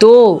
2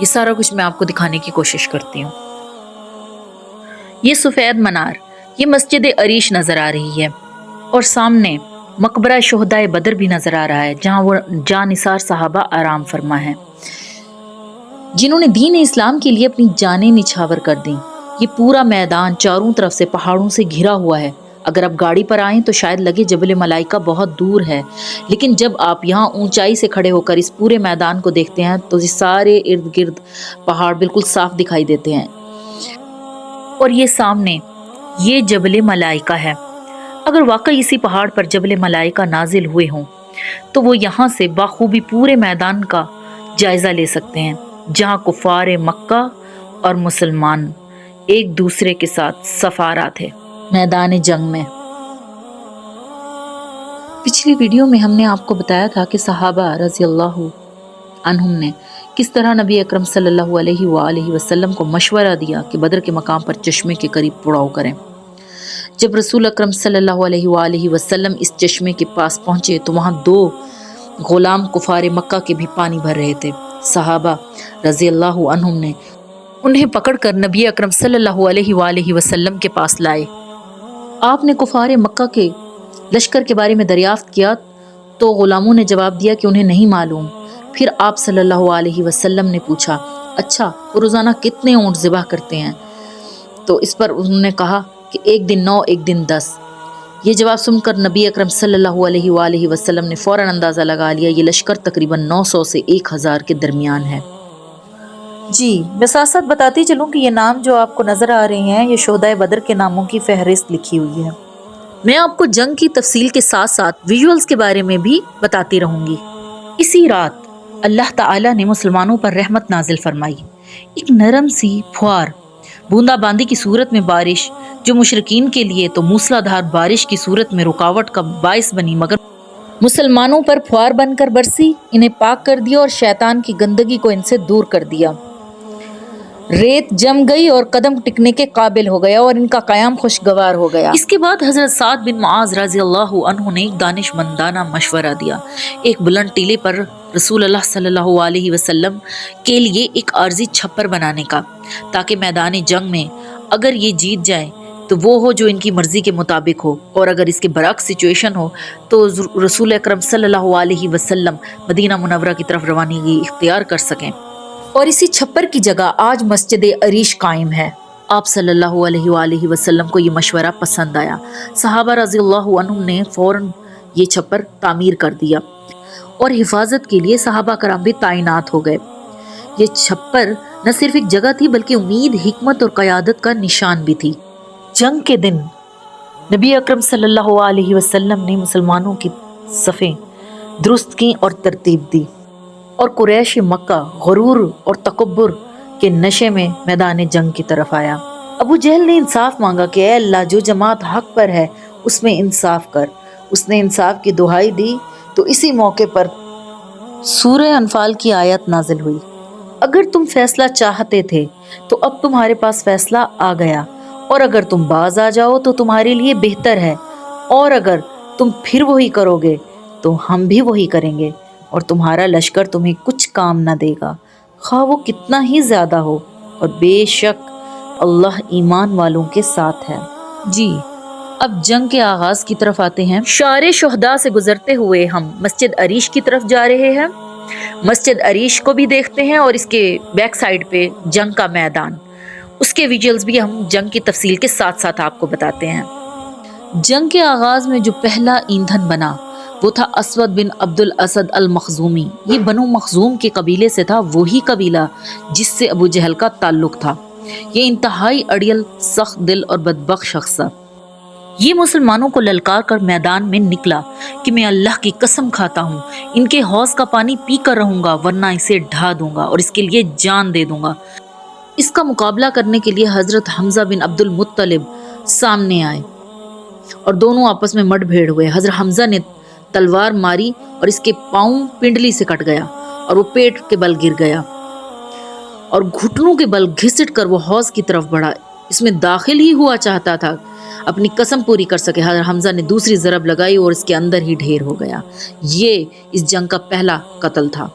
یہ سارا کچھ میں آپ کو دکھانے کی کوشش کرتی ہوں۔ یہ سفید منار، یہ مسجد عریش نظر آ رہی ہے، اور سامنے مقبرہ شہدائے بدر بھی نظر آ رہا ہے، جہاں وہ جان نثار صحابہ آرام فرما ہیں، جنہوں نے دین اسلام کے لیے اپنی جانیں نچھاور کر دیں۔ یہ پورا میدان چاروں طرف سے پہاڑوں سے گھرا ہوا ہے۔ اگر آپ گاڑی پر آئیں تو شاید لگے جبل ملائکہ بہت دور ہے، لیکن جب آپ یہاں اونچائی سے کھڑے ہو کر اس پورے میدان کو دیکھتے ہیں تو یہ سارے ارد گرد پہاڑ بالکل صاف دکھائی دیتے ہیں، اور یہ سامنے یہ جبل ملائکہ ہے۔ اگر واقعی اسی پہاڑ پر جبل ملائکہ نازل ہوئے ہوں تو وہ یہاں سے بخوبی پورے میدان کا جائزہ لے سکتے ہیں، جہاں کفار مکہ اور مسلمان ایک دوسرے کے ساتھ سفارا تھے میدان جنگ میں۔ پچھلی ویڈیو میں ہم نے آپ کو بتایا تھا کہ صحابہ رضی اللہ عنہم نے کس طرح نبی اکرم صلی اللہ علیہ وآلہ وسلم کو مشورہ دیا کہ بدر کے مقام پر چشمے کے قریب پڑاؤ کریں۔ جب رسول اکرم صلی اللہ علیہ وآلہ وسلم اس چشمے کے پاس پہنچے تو وہاں 2 غلام کفار مکہ کے بھی پانی بھر رہے تھے۔ صحابہ رضی اللہ عنہم نے انہیں پکڑ کر نبی اکرم صلی اللہ علیہ وآلہ وسلم کے پاس لائے۔ آپ نے کفار مکہ کے لشکر کے بارے میں دریافت کیا تو غلاموں نے جواب دیا کہ انہیں نہیں معلوم۔ پھر آپ صلی اللہ علیہ وسلم نے پوچھا، اچھا وہ روزانہ کتنے اونٹ ذبح کرتے ہیں؟ تو اس پر انہوں نے کہا کہ ایک دن 9 ایک دن 10۔ یہ جواب سن کر نبی اکرم صلی اللہ علیہ وآلہ وسلم نے فوراً اندازہ لگا لیا یہ لشکر تقریباً 900 سے 1000 کے درمیان ہے۔ جی میں ساتھ ساتھ بتاتی چلوں کہ یہ نام جو آپ کو نظر آ رہے ہیں یہ شہدائے بدر کے ناموں کی فہرست لکھی ہوئی ہے۔ میں آپ کو جنگ کی تفصیل کے ساتھ ساتھ ویژولز کے بارے میں بھی بتاتی رہوں گی۔ اسی رات اللہ تعالیٰ نے مسلمانوں پر رحمت نازل فرمائی۔ ایک نرم سی پھوار بوندا باندی کی صورت میں بارش، جو مشرکین کے لیے تو موسلا دھار بارش کی صورت میں رکاوٹ کا باعث بنی، مگر مسلمانوں پر پھوار بن کر برسی، انہیں پاک کر دیا اور شیطان کی گندگی کو ان سے دور کر دیا۔ ریت جم گئی اور قدم ٹکنے کے قابل ہو گیا اور ان کا قیام خوشگوار ہو گیا۔ اس کے بعد حضرت سعد بن معاذ رضی اللہ عنہ نے ایک دانش مندانہ مشورہ دیا، ایک بلند ٹیلے پر رسول اللہ صلی اللہ علیہ وسلم کے لیے ایک عارضی چھپر بنانے کا، تاکہ میدان جنگ میں اگر یہ جیت جائے تو وہ ہو جو ان کی مرضی کے مطابق ہو، اور اگر اس کے برعکس سچویشن ہو تو رسول اکرم صلی اللہ علیہ وسلم مدینہ منورہ کی طرف روانگی اختیار کر سکیں۔ اور اسی چھپر کی جگہ آج مسجد عریش قائم ہے۔ آپ صلی اللہ علیہ وآلہ وسلم کو یہ مشورہ پسند آیا۔ صحابہ رضی اللہ عنہم نے فوراً یہ چھپر تعمیر کر دیا، اور حفاظت کے لیے صحابہ کرام بھی تعینات ہو گئے۔ یہ چھپر نہ صرف ایک جگہ تھی بلکہ امید، حکمت اور قیادت کا نشان بھی تھی۔ جنگ کے دن نبی اکرم صلی اللہ علیہ وسلم نے مسلمانوں کی صفیں درست کیں اور ترتیب دی، اور قریش مکہ غرور اور تکبر کے نشے میں میدان جنگ کی طرف آیا۔ ابو جہل نے انصاف مانگا کہ اے اللہ، جو جماعت حق پر ہے اس میں انصاف کر۔ اس نے انصاف کی دہائی دی تو اسی موقع پر سورہ انفال کی آیت نازل ہوئی، اگر تم فیصلہ چاہتے تھے تو اب تمہارے پاس فیصلہ آ گیا، اور اگر تم باز آ جاؤ تو تمہارے لیے بہتر ہے، اور اگر تم پھر وہی کرو گے تو ہم بھی وہی کریں گے، اور تمہارا لشکر تمہیں کچھ کام نہ دے گا، خواہ وہ کتنا ہی زیادہ ہو، اور بے شک اللہ ایمان والوں کے ساتھ ہے۔ جی اب جنگ کے آغاز کی طرف آتے ہیں۔ شعر شہداء سے گزرتے ہوئے ہم مسجد عریش کی طرف جا رہے ہیں۔ مسجد عریش کو بھی دیکھتے ہیں، اور اس کے بیک سائڈ پہ جنگ کا میدان، اس کے ویژولز بھی ہم جنگ کی تفصیل کے ساتھ ساتھ آپ کو بتاتے ہیں۔ جنگ کے آغاز میں جو پہلا ایندھن بنا وہ تھا اسود بن عبد الاسد المخزومی۔ یہ بنو مخزوم کے قبیلے سے تھا، وہی قبیلہ جس سے ابو جہل کا تعلق تھا۔ یہ انتہائی اڑیل، سخت دل اور بدبخت شخص تھا۔ یہ مسلمانوں کو للکار کر میدان میں نکلا کہ میں اللہ کی قسم کھاتا ہوں، ان کے حوض کا پانی پی کر رہوں گا ورنہ اسے ڈھا دوں گا اور اس کے لیے جان دے دوں گا۔ اس کا مقابلہ کرنے کے لیے حضرت حمزہ بن عبد المطلب سامنے آئے اور دونوں آپس میں مڈ بھیڑ ہوئے۔ حضرت حمزہ نے تلوار ماری اور اس کے پاؤں پنڈلی سے کٹ گیا اور وہ پیٹ کے بل گر گیا اور گھٹنوں کے بل گھسٹ کر وہ حوض کی طرف بڑھا۔ اس میں داخل ہی ہوا چاہتا تھا اپنی قسم پوری کر سکے۔ حضرت حمزہ نے دوسری ضرب لگائی اور اس کے اندر ہی ڈھیر ہو گیا۔ یہ اس جنگ کا پہلا قتل تھا۔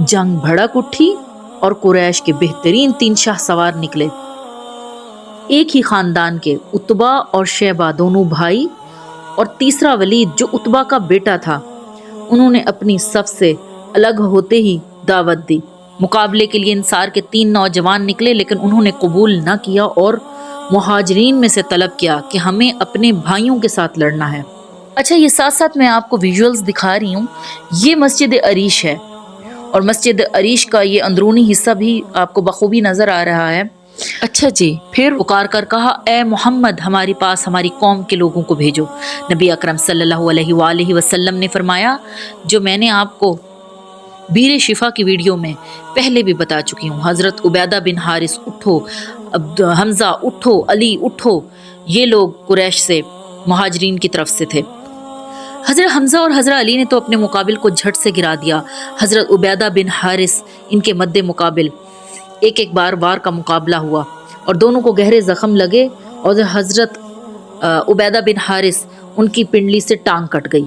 جنگ بھڑک اٹھی اور قریش کے بہترین 3 شاہ سوار نکلے۔ ایک ہی خاندان کے اتبا اور شیبہ دونوں بھائی اور تیسرا ولید جو اتبا کا بیٹا تھا، انہوں نے اپنی صف سے الگ ہوتے ہی دعوت دی۔ مقابلے کے لیے انصار کے 3 نوجوان نکلے، لیکن انہوں نے قبول نہ کیا اور مہاجرین میں سے طلب کیا کہ ہمیں اپنے بھائیوں کے ساتھ لڑنا ہے۔ اچھا، یہ ساتھ ساتھ میں آپ کو ویژولز دکھا رہی ہوں۔ یہ مسجد عریش ہے اور مسجد عریش کا یہ اندرونی حصہ بھی آپ کو بخوبی نظر آ رہا ہے۔ اچھا جی، پھر پکار کر کہا، اے محمد، ہمارے پاس ہماری قوم کے لوگوں کو بھیجو۔ نبی اکرم صلی اللہ علیہ وآلہ وسلم نے فرمایا، جو میں نے آپ کو بیر شفا کی ویڈیو میں پہلے بھی بتا چکی ہوں، حضرت عبیدہ بن حارث اٹھو، حمزہ اٹھو، علی اٹھو، یہ لوگ قریش سے مہاجرین کی طرف سے تھے۔ حضرت حمزہ اور حضرت علی نے تو اپنے مقابل کو جھٹ سے گرا دیا۔ حضرت عبیدہ بن حارث ان کے مد مقابل ایک بار وار کا مقابلہ ہوا اور دونوں کو گہرے زخم لگے اور حضرت عبیدہ بن حارث ان کی پنڈلی سے ٹانگ کٹ گئی۔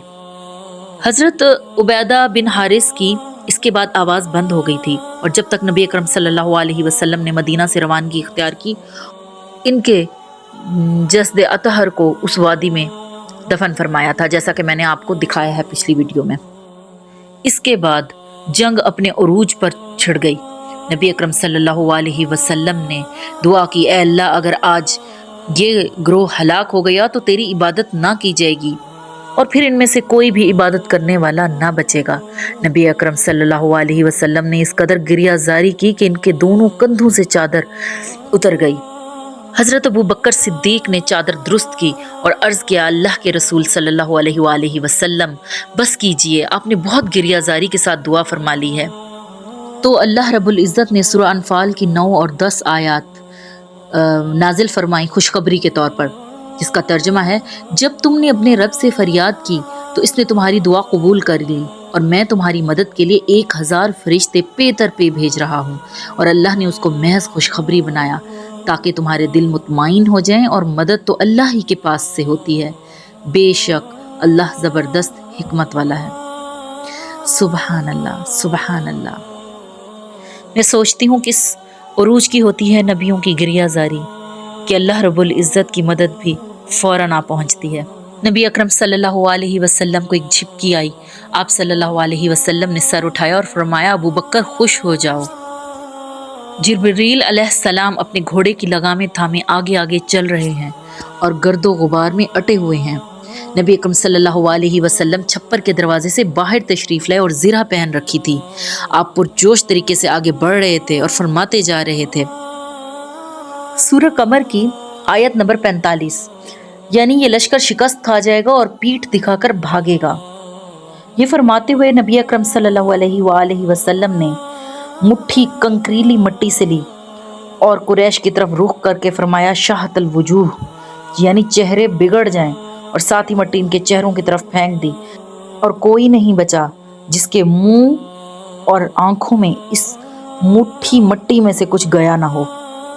حضرت عبیدہ بن حارث کی اس کے بعد آواز بند ہو گئی تھی، اور جب تک نبی اکرم صلی اللہ علیہ وسلم نے مدینہ سے روانگی اختیار کی، ان کے جسد اطہر کو اس وادی میں دفن فرمایا تھا، جیسا کہ میں نے آپ کو دکھایا ہے پچھلی ویڈیو میں۔ اس کے بعد جنگ اپنے عروج پر چھڑ گئی۔ نبی اکرم صلی اللہ علیہ وسلم نے دعا کی، اے اللہ، اگر آج یہ گروہ ہلاک ہو گیا تو تیری عبادت نہ کی جائے گی اور پھر ان میں سے کوئی بھی عبادت کرنے والا نہ بچے گا۔ نبی اکرم صلی اللہ علیہ وسلم نے اس قدر گریہ زاری کی کہ ان کے دونوں کندھوں سے چادر اتر گئی۔ حضرت ابو بکر صدیق نے چادر درست کی اور عرض کیا، اللہ کے رسول صلی اللہ علیہ وآلہ وسلم، بس کیجئے، آپ نے بہت گریہ زاری کے ساتھ دعا فرما لی ہے۔ تو اللہ رب العزت نے سورہ انفال کی 9 اور 10 آیات نازل فرمائی خوشخبری کے طور پر، جس کا ترجمہ ہے، جب تم نے اپنے رب سے فریاد کی تو اس نے تمہاری دعا قبول کر لی، اور میں تمہاری مدد کے لیے 1000 فرشتے پے در پے بھیج رہا ہوں، اور اللہ نے اس کو محض خوشخبری بنایا تاکہ تمہارے دل مطمئن ہو جائیں، اور مدد تو اللہ ہی کے پاس سے ہوتی ہے، بے شک اللہ زبردست حکمت والا ہے۔ سبحان اللہ، سبحان اللہ۔ میں سوچتی ہوں کس عروج کی ہوتی ہے نبیوں کی گریہ زاری کہ اللہ رب العزت کی مدد بھی فوراً آ پہنچتی ہے۔ نبی اکرم صلی اللہ علیہ وسلم کو ایک جھپکی آئی، آپ صلی اللہ علیہ وسلم نے سر اٹھایا اور فرمایا، ابو بکر خوش ہو جاؤ۔ جبریل علیہ السلام اپنے گھوڑے کی لگامیں تھامے آگے آگے چل رہے ہیں اور گرد و غبار میں اٹے ہوئے ہیں۔ نبی اکرم صلی اللہ علیہ وسلم چھپر کے دروازے سے باہر تشریف لائے اور زرہ پہن رکھی تھی۔ آپ پرجوش طریقے سے آگے بڑھ رہے تھے اور فرماتے جا رہے تھے۔ سورہ قمر کی آیت نمبر 45، یعنی یہ لشکر شکست کھا جائے گا اور پیٹھ دکھا کر بھاگے گا۔ یہ فرماتے ہوئے نبی اکرم صلی اللہ علیہ وآلہ وسلم نے مٹھی کنکریلی مٹی سے لی اور قریش کی طرف رخ کر کے فرمایا، شاہت الوجوہ، یعنی چہرے بگڑ جائیں، اور ساتھ ہی مٹی ان کے چہروں کی طرف پھینک دی، اور کوئی نہیں بچا جس کے منہ اور آنکھوں میں اس مٹھی مٹی میں سے کچھ گیا نہ ہو۔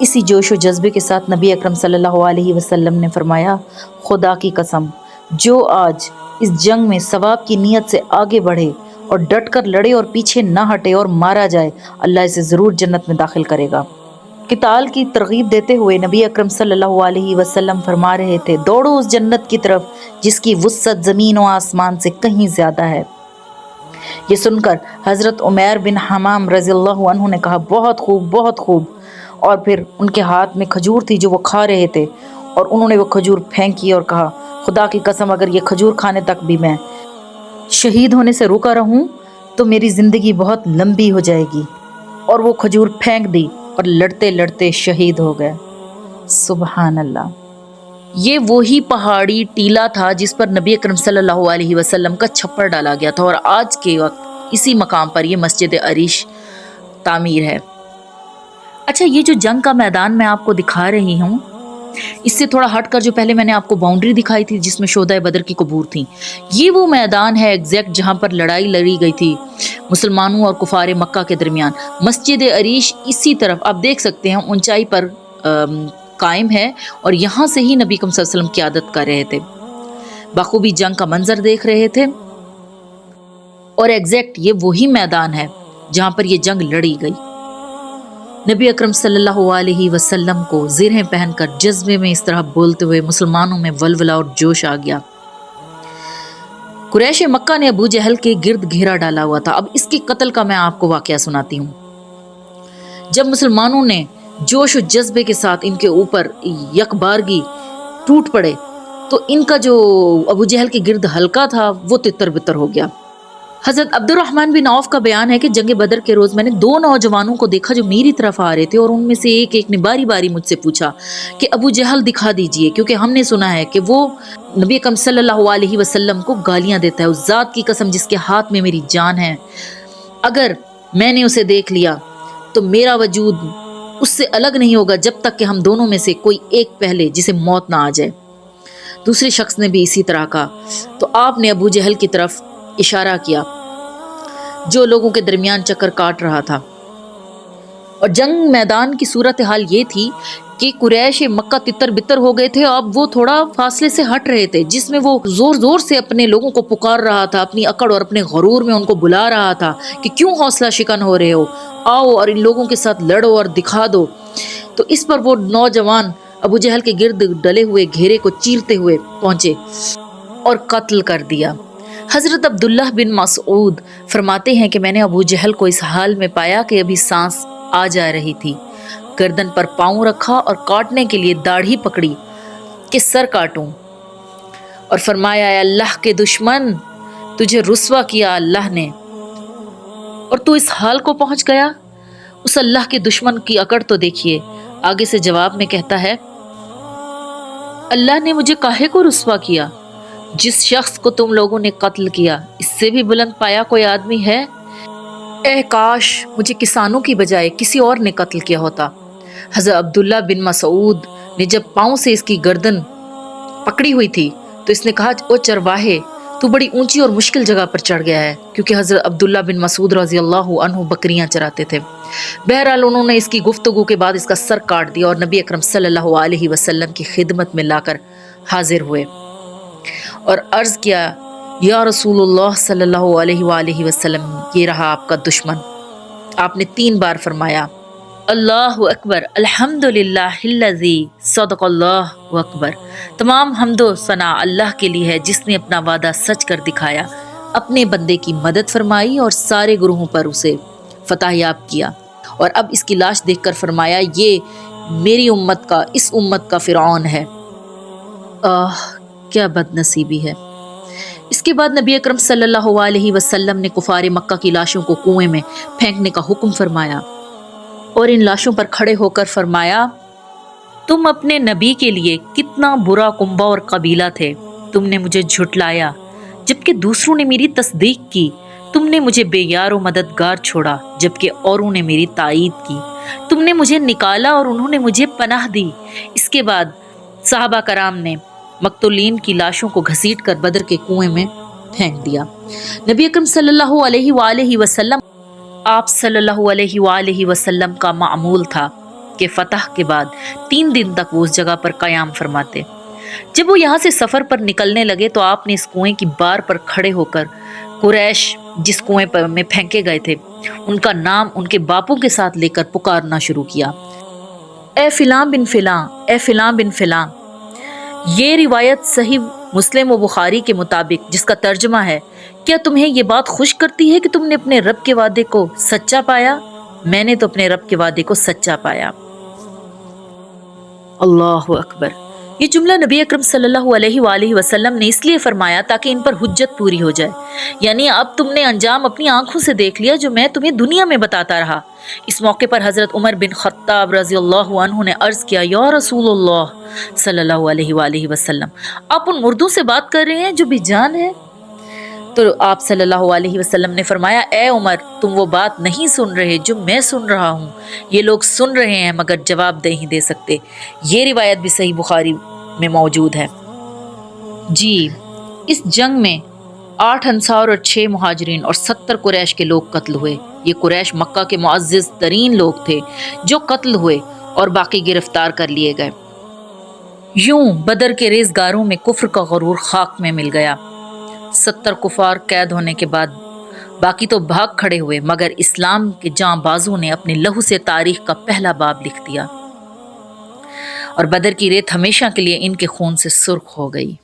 اسی جوش و جذبے کے ساتھ نبی اکرم صلی اللہ علیہ وسلم نے فرمایا، خدا کی قسم، جو آج اس جنگ میں ثواب کی نیت سے آگے بڑھے اور ڈٹ کر لڑے اور پیچھے نہ ہٹے اور مارا جائے، اللہ اسے ضرور جنت میں داخل کرے گا۔ قتال کی ترغیب دیتے ہوئے نبی اکرم صلی اللہ علیہ وسلم فرما رہے تھے، دوڑو اس جنت کی طرف جس کی وسعت زمین و آسمان سے کہیں زیادہ ہے۔ یہ سن کر حضرت عمیر بن حمام رضی اللہ عنہ نے کہا، بہت خوب، بہت خوب، اور پھر ان کے ہاتھ میں کھجور تھی جو وہ کھا رہے تھے، اور انہوں نے وہ کھجور پھینکی اور کہا، خدا کی قسم، اگر یہ کھجور کھانے تک بھی میں شہید ہونے سے رکا رہوں تو میری زندگی بہت لمبی ہو جائے گی، اور وہ کھجور پھینک دی اور لڑتے لڑتے شہید ہو گئے۔ سبحان اللہ۔ یہ وہی پہاڑی ٹیلا تھا جس پر نبی اکرم صلی اللہ علیہ وسلم کا چھپر ڈالا گیا تھا، اور آج کے وقت اسی مقام پر یہ مسجد عریش تعمیر ہے۔ اچھا، یہ جو جنگ کا میدان میں آپ کو دکھا رہی ہوں، اس سے تھوڑا ہٹ کر جو پہلے میں نے آپ کو باؤنڈری دکھائی تھی جس میں شہدائے بدر کی قبور تھیں، یہ وہ میدان ہے ایگزیکٹ جہاں پر لڑائی لڑی گئی تھی مسلمانوں اور کفار مکہ کے درمیان۔ مسجد عریش اسی طرف آپ دیکھ سکتے ہیں اونچائی پر قائم ہے، اور یہاں سے ہی نبی صلی اللہ علیہ وسلم قیادت کر رہے تھے، بخوبی جنگ کا منظر دیکھ رہے تھے، اور ایگزیکٹ یہ وہی میدان ہے جہاں پر یہ جنگ لڑی گئی۔ نبی اکرم صلی اللہ علیہ وسلم کو زرہیں پہن کر جذبے میں اس طرح بولتے ہوئے مسلمانوں میں ولولہ اور جوش آ گیا۔ قریش مکہ نے ابو جہل کے گرد گھیرا ڈالا ہوا تھا۔ اب اس کے قتل کا میں آپ کو واقعہ سناتی ہوں۔ جب مسلمانوں نے جوش و جذبے کے ساتھ ان کے اوپر یکبارگی ٹوٹ پڑے تو ان کا جو ابو جہل کے گرد حلقہ تھا وہ تتر بتر ہو گیا۔ حضرت عبد الرحمن بن عوف کا بیان ہے کہ جنگ بدر کے روز میں نے 2 نوجوانوں کو دیکھا جو میری طرف آ رہے تھے، اور ان میں سے ایک نے باری باری مجھ سے پوچھا کہ ابو جہل دکھا دیجئے، کیونکہ ہم نے سنا ہے کہ وہ نبی اکرم صلی اللہ علیہ وسلم کو گالیاں دیتا ہے۔ اس ذات کی قسم جس کے ہاتھ میں میری جان ہے، اگر میں نے اسے دیکھ لیا تو میرا وجود اس سے الگ نہیں ہوگا جب تک کہ ہم دونوں میں سے کوئی ایک پہلے جسے موت نہ آ جائے۔ دوسرے شخص نے بھی اسی طرح کہا تو آپ نے ابو جہل کی طرف اشارہ کیا جو لوگوں کے درمیان چکر کاٹ رہا تھا، اور جنگ میدان کی صورتحال یہ تھی کہ قریش مکہ تتر بتر ہو گئے تھے۔ اب وہ تھوڑا فاصلے سے ہٹ رہے تھے، جس میں وہ زور زور سے اپنے لوگوں کو پکار رہا تھا، اپنی اکڑ اور اپنے غرور میں ان کو بلا رہا تھا کہ کیوں حوصلہ شکن ہو رہے ہو، آؤ اور ان لوگوں کے ساتھ لڑو اور دکھا دو۔ تو اس پر وہ نوجوان ابو جہل کے گرد ڈلے ہوئے گھیرے کو چیرتے ہوئے پہنچے اور قتل کر دیا۔ حضرت عبداللہ بن مسعود فرماتے ہیں کہ میں نے ابو جہل کو اس حال میں پایا کہ ابھی سانس آ جا رہی تھی، گردن پر پاؤں رکھا اور کاٹنے کے لیے داڑھی پکڑی کہ سر کاٹوں، اور فرمایا اے اللہ کے دشمن، تجھے رسوا کیا اللہ نے، اور تو اس حال کو پہنچ گیا۔ اس اللہ کے دشمن کی اکڑ تو دیکھیے۔ آگے سے جواب میں کہتا ہے اللہ نے مجھے کاہے کو رسوا کیا؟ جس شخص کو تم لوگوں نے قتل کیا اس سے بھی بلند پایا کوئی آدمی ہے؟ اے کاش مجھے کسانوں کی بجائے کسی اور نے قتل کیا ہوتا۔ حضرت عبداللہ بن مسعود نے جب پاؤں سے اس کی گردن پکڑی ہوئی تھی تو اس نے کہا او چرواہے، تو بڑی اونچی اور مشکل جگہ پر چڑھ گیا ہے، کیونکہ حضرت عبداللہ بن مسعود رضی اللہ عنہ بکریاں چراتے تھے۔ بہرحال انہوں نے اس کی گفتگو کے بعد اس کا سر کاٹ دیا اور نبی اکرم صلی اللہ علیہ وسلم کی خدمت میں لا کر حاضر ہوئے اور عرض کیا یا رسول اللہ صلی اللہ علیہ وآلہ وسلم، یہ رہا آپ کا دشمن۔ آپ نے 3 بار فرمایا اللہ اکبر، الحمدللہ الذی صدق اللہ اکبر، تمام حمد و ثنا اللہ کے لیے ہے جس نے اپنا وعدہ سچ کر دکھایا، اپنے بندے کی مدد فرمائی اور سارے گروہوں پر اسے فتح یاب کیا۔ اور اب اس کی لاش دیکھ کر فرمایا یہ میری امت کا، اس امت کا فرعون ہے۔ کیا بد نصیبی ہے۔ اس کے بعد نبی اکرم صلی اللہ علیہ وسلم نے کفار مکہ کی لاشوں کو کنویں میں پھینکنے کا حکم فرمایا اور ان لاشوں پر کھڑے ہو کر فرمایا تم اپنے نبی کے لیے کتنا برا کنبہ اور قبیلہ تھے، تم نے مجھے جھٹلایا جبکہ دوسروں نے میری تصدیق کی، تم نے مجھے بے یار و مددگار چھوڑا جبکہ اوروں نے میری تائید کی، تم نے مجھے نکالا اور انہوں نے مجھے پناہ دی۔ اس کے بعد صحابہ کرام نے مقتولین کی لاشوں کو گھسیٹ کر بدر کے کنویں میں پھینک دیا۔ نبی اکرم صلی اللہ علیہ وآلہ وسلم، آپ صلی اللہ علیہ وآلہ وسلم کا معمول تھا کہ فتح کے بعد 3 دن تک وہ اس جگہ پر قیام فرماتے۔ جب وہ یہاں سے سفر پر نکلنے لگے تو آپ نے اس کنویں کی بار پر کھڑے ہو کر قریش جس کنویں میں پھینکے گئے تھے ان کا نام ان کے باپوں کے ساتھ لے کر پکارنا شروع کیا، اے فلاں بن فلاں، اے فلاں بن فلاں۔ یہ روایت صحیح مسلم و بخاری کے مطابق جس کا ترجمہ ہے کیا تمہیں یہ بات خوش کرتی ہے کہ تم نے اپنے رب کے وعدے کو سچا پایا؟ میں نے تو اپنے رب کے وعدے کو سچا پایا۔ اللہ اکبر۔ یہ جملہ نبی اکرم صلی اللہ علیہ وآلہ وسلم نے اس لیے فرمایا تاکہ ان پر حجت پوری ہو جائے، یعنی اب تم نے انجام اپنی آنکھوں سے دیکھ لیا جو میں تمہیں دنیا میں بتاتا رہا۔ اس موقع پر حضرت عمر بن خطاب رضی اللہ عنہ نے عرض کیا یا رسول اللہ صلی اللہ علیہ وآلہ وسلم، آپ ان مردوں سے بات کر رہے ہیں جو بے جان ہیں؟ تو آپ صلی اللہ علیہ وسلم نے فرمایا اے عمر، تم وہ بات نہیں سن رہے جو میں سن رہا ہوں، یہ لوگ سن رہے ہیں مگر جواب نہیں دے سکتے۔ یہ روایت بھی صحیح بخاری میں موجود ہے۔ جی، اس جنگ میں 8 انصار اور 6 مہاجرین اور 70 قریش کے لوگ قتل ہوئے۔ یہ قریش مکہ کے معزز ترین لوگ تھے جو قتل ہوئے اور باقی گرفتار کر لیے گئے۔ یوں بدر کے ریزگاروں میں کفر کا غرور خاک میں مل گیا۔ 70 کفار قید ہونے کے بعد باقی تو بھاگ کھڑے ہوئے، مگر اسلام کے جاں بازوں نے اپنے لہو سے تاریخ کا پہلا باب لکھ دیا اور بدر کی ریت ہمیشہ کے لیے ان کے خون سے سرخ ہو گئی۔